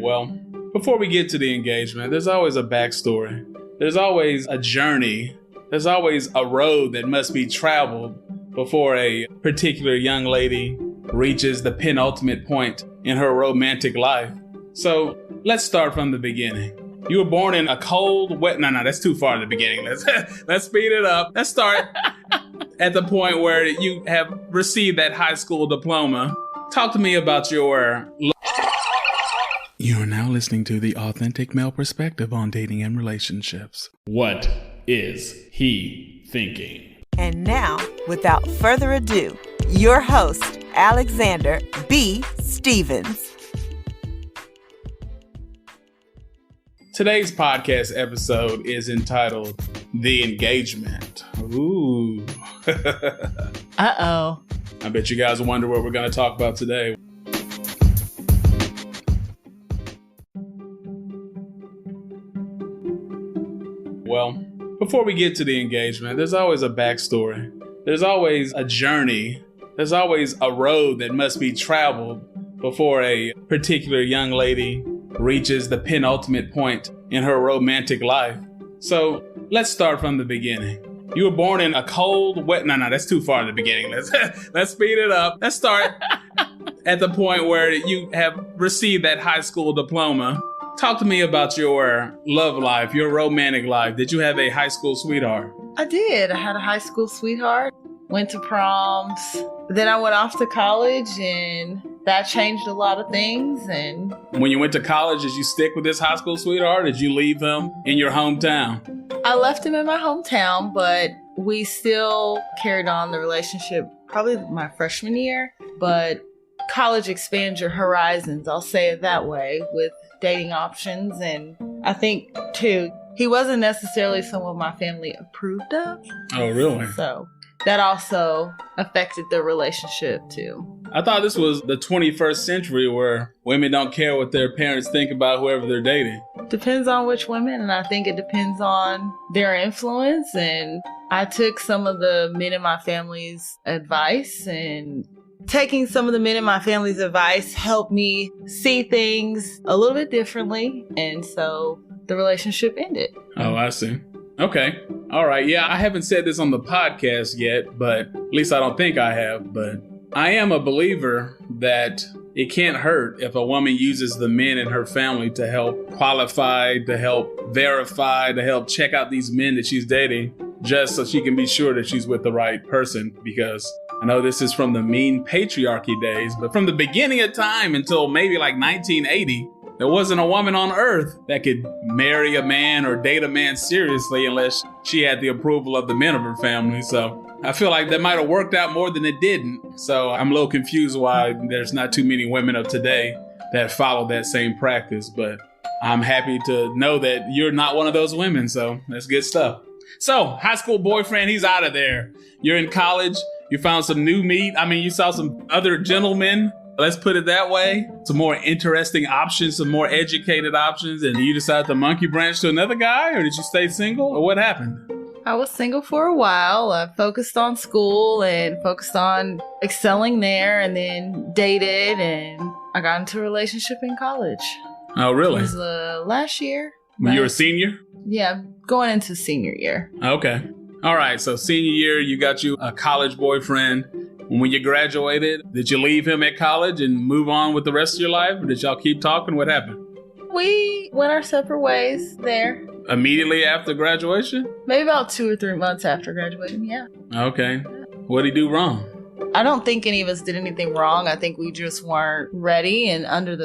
Well, before we get to the engagement, there's always a backstory. There's always a journey. There's always a road that must be traveled before a particular young lady reaches the penultimate point in her romantic life. So let's start from the beginning. You were born in a cold, wet... No, that's too far at the beginning. Let's speed it up. Let's start at the point where you have received that high school diploma. Talk to me about your... You are now listening to the authentic male perspective on dating and relationships. What is he thinking? And now, without further ado, your host, Alexander B. Stevens. Today's podcast episode is entitled The Engagement. Ooh. Uh-oh. I bet you guys wonder what we're going to talk about today. Well, before we get to the engagement, there's always a backstory. There's always a journey. There's always a road that must be traveled before a particular young lady reaches the penultimate point in her romantic life. So let's start from the beginning. You were born in a cold, wet... No, that's too far at the beginning. Let's speed it up. Let's start at the point where you have received that high school diploma. Talk to me about your love life, your romantic life. Did you have a high school sweetheart? I did. I had a high school sweetheart, went to proms. Then I went off to college and that changed a lot of things. And when you went to college, did you stick with this high school sweetheart? Did you leave him in your hometown? I left him in my hometown, but we still carried on the relationship probably my freshman year. But college expands your horizons, I'll say it that way, with dating options. And I think, too, he wasn't necessarily someone my family approved of. Oh, really? So that also affected the relationship, too. I thought this was the 21st century where women don't care what their parents think about whoever they're dating. Depends on which women, and I think it depends on their influence. And I took some of the men in my family's advice, and taking some of the men in my family's advice helped me see things a little bit differently. And so the relationship ended. Oh, I see. Okay. All right. Yeah, I haven't said this on the podcast yet, but at least I don't think I have. But I am a believer that it can't hurt if a woman uses the men in her family to help qualify, to help verify, to help check out these men that she's dating, just so she can be sure that she's with the right person. Because I know this is from the mean patriarchy days, but from the beginning of time until maybe like 1980, there wasn't a woman on earth that could marry a man or date a man seriously unless she had the approval of the men of her family. So I feel like that might have worked out more than it didn't. So I'm a little confused why there's not too many women of today that follow that same practice. But I'm happy to know that you're not one of those women. So that's good stuff. So high school boyfriend, he's out of there. You're in college. You found some new meat. I mean, you saw some other gentlemen. Let's put it that way. Some more interesting options, some more educated options. And you decided to monkey branch to another guy, or did you stay single, or what happened? I was single for a while. I focused on school and focused on excelling there, and then dated, and I got into a relationship in college. Oh, really? It was last year. When you were a senior? Yeah, going into senior year. Okay. All right. So senior year, you got you a college boyfriend. When you graduated, did you leave him at college and move on with the rest of your life? Or did y'all keep talking? What happened? We went our separate ways there. Immediately after graduation? Maybe about 2 or 3 months after graduating, yeah. Okay. What did he do wrong? I don't think any of us did anything wrong. I think we just weren't ready, and under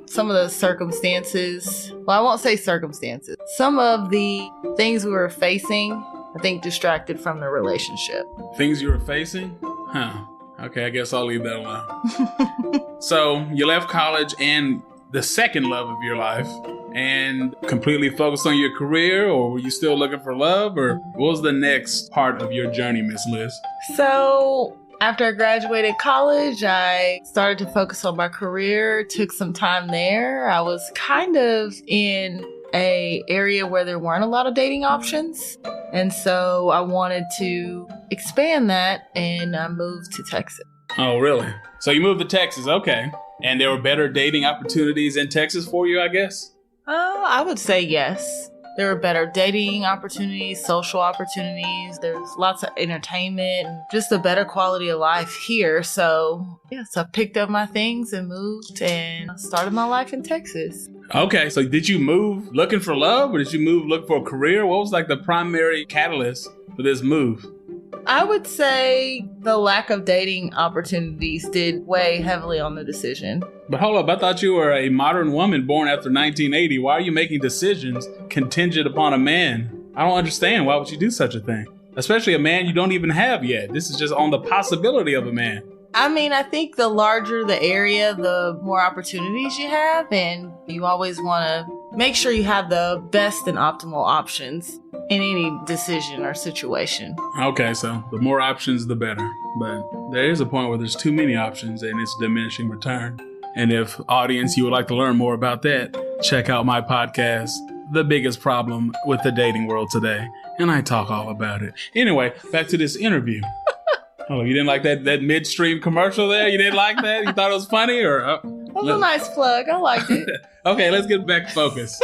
some of the circumstances, well, I won't say circumstances, some of the things we were facing, I think, distracted from the relationship. Things you were facing? Huh. Okay, I guess I'll leave that alone. So you left college and the second love of your life and completely focused on your career, or were you still looking for love, or what was the next part of your journey, Miss Liz? So after I graduated college, I started to focus on my career, took some time there. I was kind of in a area where there weren't a lot of dating options. And so I wanted to expand that, and I moved to Texas. Oh, really? So you moved to Texas. Okay. And there were better dating opportunities in Texas for you, I guess? I would say yes. There are better dating opportunities, social opportunities. There's lots of entertainment and just a better quality of life here. So, yes, I picked up my things and moved and started my life in Texas. Okay, so did you move looking for love or did you move looking for a career? What was like the primary catalyst for this move? I would say the lack of dating opportunities did weigh heavily on the decision. But hold up, I thought you were a modern woman born after 1980. Why are you making decisions contingent upon a man? I don't understand. Why would you do such a thing? Especially a man you don't even have yet. This is just on the possibility of a man. I mean, I think the larger the area, the more opportunities you have, and you always want to make sure you have the best and optimal options in any decision or situation. Okay, so the more options, the better. But there is a point where there's too many options and it's diminishing return. And if audience, you would like to learn more about that, check out my podcast, The Biggest Problem with the Dating World Today. And I talk all about it. Anyway, back to this interview. Oh, you didn't like that midstream commercial there? You didn't like that? You thought it was funny? Or That was a nice plug. I liked it. Okay, let's get back to focus.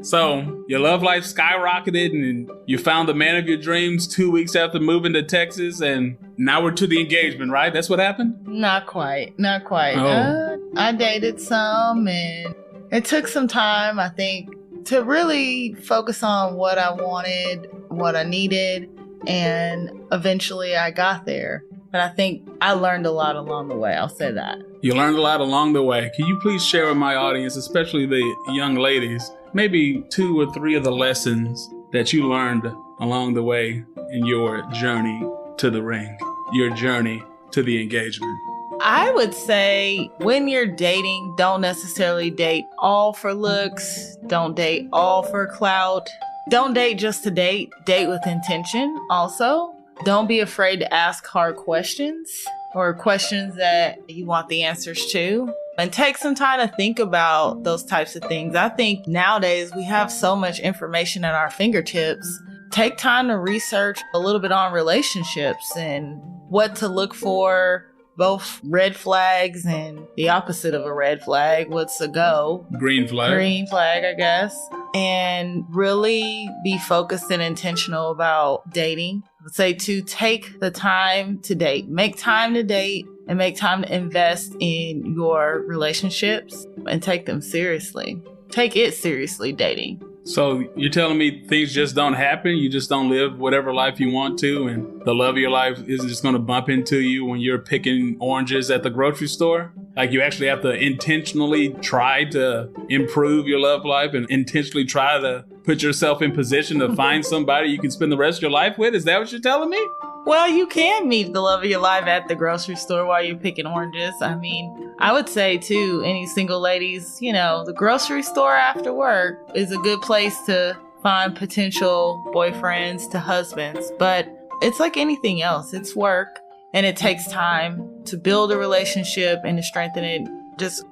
So, your love life skyrocketed and you found the man of your dreams 2 weeks after moving to Texas, and now we're to the engagement, right? That's what happened? Not quite. Oh. I dated some, and it took some time, I think, to really focus on what I wanted, what I needed, and eventually I got there. But I think I learned a lot along the way. I'll say that. You learned a lot along the way. Can you please share with my audience, especially the young ladies, maybe 2 or 3 of the lessons that you learned along the way in your journey to the ring, your journey to the engagement? I would say when you're dating, don't necessarily date all for looks. Don't date all for clout. Don't date just to date. Date with intention also. Don't be afraid to ask hard questions or questions that you want the answers to. And take some time to think about those types of things. I think nowadays we have so much information at our fingertips. Take time to research a little bit on relationships and what to look for, both red flags and the opposite of a red flag. What's a go? Green flag. Green flag, I guess. And really be focused and intentional about dating. I would say to take the time to date. Make time to date and make time to invest in your relationships and take them seriously. Take it seriously, dating. So you're telling me things just don't happen? You just don't live whatever life you want to, and the love of your life isn't just going to bump into you when you're picking oranges at the grocery store? Like you actually have to intentionally try to improve your love life and intentionally try to put yourself in position to find somebody you can spend the rest of your life with? Is that what you're telling me? Well, you can meet the love of your life at the grocery store while you're picking oranges. I mean, I would say too, any single ladies, the grocery store after work is a good place to find potential boyfriends to husbands. But it's like anything else. It's work and it takes time to build a relationship and to strengthen it,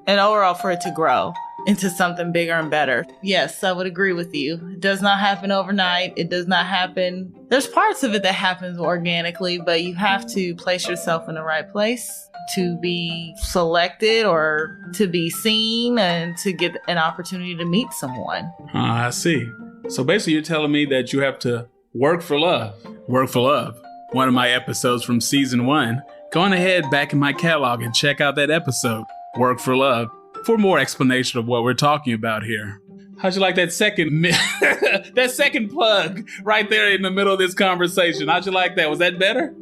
and overall for it to grow into something bigger and better. Yes, I would agree with you. It does not happen overnight. It does not happen. There's parts of it that happens organically, but you have to place yourself in the right place to be selected or to be seen and to get an opportunity to meet someone. I see. So basically you're telling me that you have to work for love. Work for love. One of my episodes from season 1. Go on ahead back in my catalog and check out that episode, Work for Love, for more explanation of what we're talking about here. How'd you like that second that second plug right there in the middle of this conversation? How'd you like that? Was that better?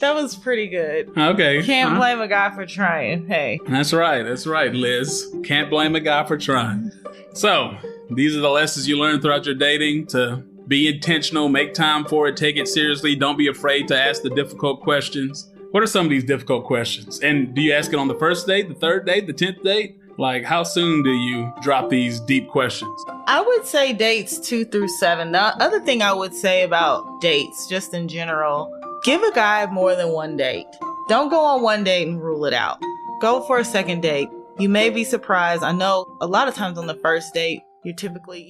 That was pretty good. Okay. Can't blame a guy for trying. Hey. That's right, Liz. Can't blame a guy for trying. So, these are the lessons you learn throughout your dating: to be intentional, make time for it, take it seriously, don't be afraid to ask the difficult questions. What are some of these difficult questions? And do you ask it on the first date, the third date, the 10th date? Like, how soon do you drop these deep questions? I would say dates 2 through 7. The other thing I would say about dates, just in general, give a guy more than one date. Don't go on one date and rule it out. Go for a second date. You may be surprised. I know a lot of times on the first date, you're typically...